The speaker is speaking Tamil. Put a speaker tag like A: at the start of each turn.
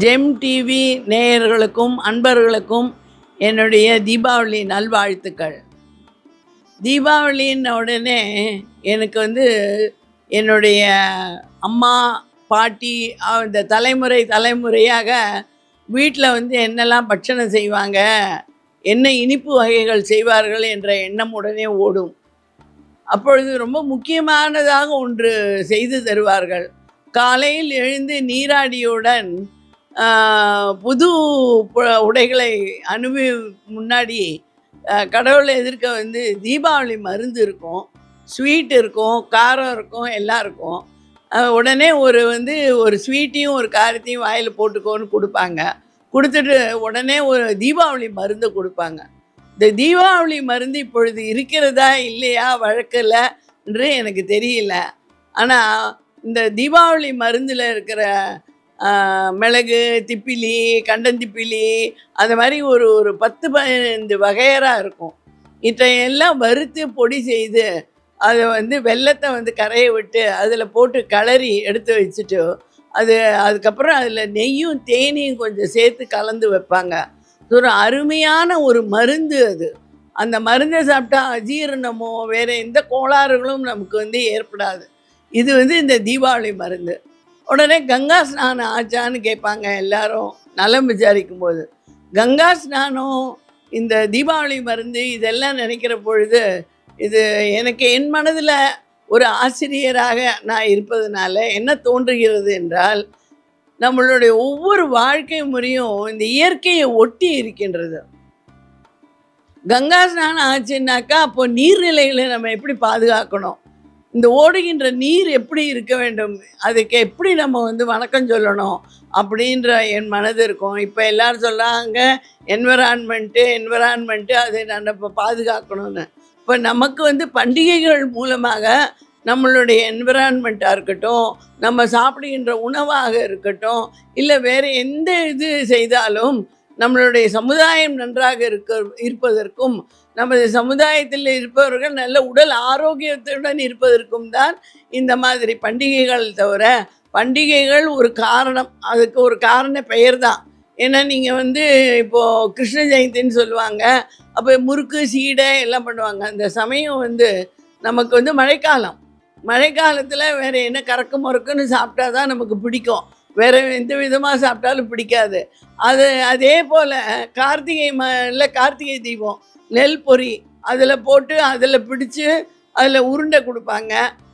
A: ஜெம் டிவி நேயர்களுக்கும் அன்பர்களுக்கும் என்னுடைய தீபாவளி நல்வாழ்த்துக்கள். தீபாவளின்ன உடனே எனக்கு என்னுடைய அம்மா, பாட்டி இந்த தலைமுறையாக வீட்டில் என்னெல்லாம் பட்சணம் செய்வாங்க, என்ன இனிப்பு வகைகள் செய்வார்கள் என்ற எண்ணம் உடனே ஓடும். அப்பொழுது ரொம்ப முக்கியமானதாக ஒன்று செய்து தருவார்கள். காலையில் எழுந்து நீராடியுடன் புது உடைகளை முன்னாடி கடவுளை எதிர்க்க தீபாவளி மருந்து இருக்கும், ஸ்வீட் இருக்கும், காரம் இருக்கும், எல்லாம் இருக்கும். உடனே ஒரு ஸ்வீட்டையும் ஒரு காரத்தையும் வாயில் போட்டுக்கோன்னு கொடுப்பாங்க. கொடுத்துட்டு உடனே ஒரு தீபாவளி மருந்தை கொடுப்பாங்க. இந்த தீபாவளி மருந்து இப்பொழுது இருக்கிறதா இல்லையா வழக்கில் என்று எனக்கு தெரியல. ஆனால் இந்த தீபாவளி மருந்தில் இருக்கிற மிளகு, திப்பிலி, கண்டந்திப்பிலி, அது மாதிரி ஒரு 10-15 வகையறாக இருக்கும். இதையெல்லாம் வறுத்து பொடி செய்து அதை வெல்லத்தை கரைய விட்டு அதில் போட்டு கிளறி எடுத்து வச்சுட்டு அதுக்கப்புறம் அதில் நெய்யும் தேனையும் கொஞ்சம் சேர்த்து கலந்து வைப்பாங்க. ஒரு அருமையான ஒரு மருந்து அது. அந்த மருந்தை சாப்பிட்டா அஜீரணமோ வேறு எந்த கோளாறுகளும் நமக்கு ஏற்படாது. இது இந்த தீபாவளி மருந்து. உடனே கங்கா ஸ்நானம் ஆச்சான்னு கேட்பாங்க எல்லாரும் நலம் விசாரிக்கும் போது. கங்கா ஸ்நானம், இந்த தீபாவளி மருந்து, இதெல்லாம் நினைக்கிற பொழுது இது எனக்கு என் மனதில் ஒரு ஆசிரியராக நான் இருப்பதனால என்ன தோன்றுகிறது என்றால், நம்மளுடைய ஒவ்வொரு வாழ்க்கை முறையும் இந்த இயற்கையை ஒட்டி இருக்கின்றது. கங்கா ஸ்நானம் ஆச்சுன்னாக்கா அப்போ நீர்நிலைகளை நம்ம எப்படி பாதுகாக்கணும், இந்த ஓடுகின்ற நீர் எப்படி இருக்க வேண்டும், அதுக்கு எப்படி நம்ம வணக்கம் சொல்லணும் அப்படின்ற என் மனது இருக்கும். இப்போ எல்லோரும் சொல்கிறாங்க என்விரான்மெண்ட்டு அதை நான் இப்போ பாதுகாக்கணும்னு. இப்போ நமக்கு பண்டிகைகள் மூலமாக நம்மளுடைய என்விரான்மெண்ட்டாக இருக்கட்டும், நம்ம சாப்பிடுகின்ற உணவாக இருக்கட்டும், இல்லை வேறு எந்த இது செய்தாலும் நம்மளுடைய சமுதாயம் நன்றாக இருப்பதற்கும், நமது சமுதாயத்தில் இருப்பவர்கள் நல்ல உடல் ஆரோக்கியத்துடன் இருப்பதற்கும் தான் இந்த மாதிரி பண்டிகைகள். தவிர பண்டிகைகள் ஒரு காரணம், அதுக்கு ஒரு காரண பெயர் தான். ஏன்னா நீங்கள் இப்போது கிருஷ்ண ஜெயந்தின்னு சொல்லுவாங்க, அப்போ முறுக்கு சீடை எல்லாம் பண்ணுவாங்க. அந்த சமயம் நமக்கு மழைக்காலத்தில் வேறு என்ன கறக்கு முறுக்குன்னு சாப்பிட்டா தான் நமக்கு பிடிக்கும், வேறு எந்த விதமாக சாப்பிட்டாலும் பிடிக்காது. அதே போல் கார்த்திகை தீபம் நெல் பொரி அதில் போட்டு அதில் பிடிச்சி அதில் உருண்டை கொடுப்பாங்க.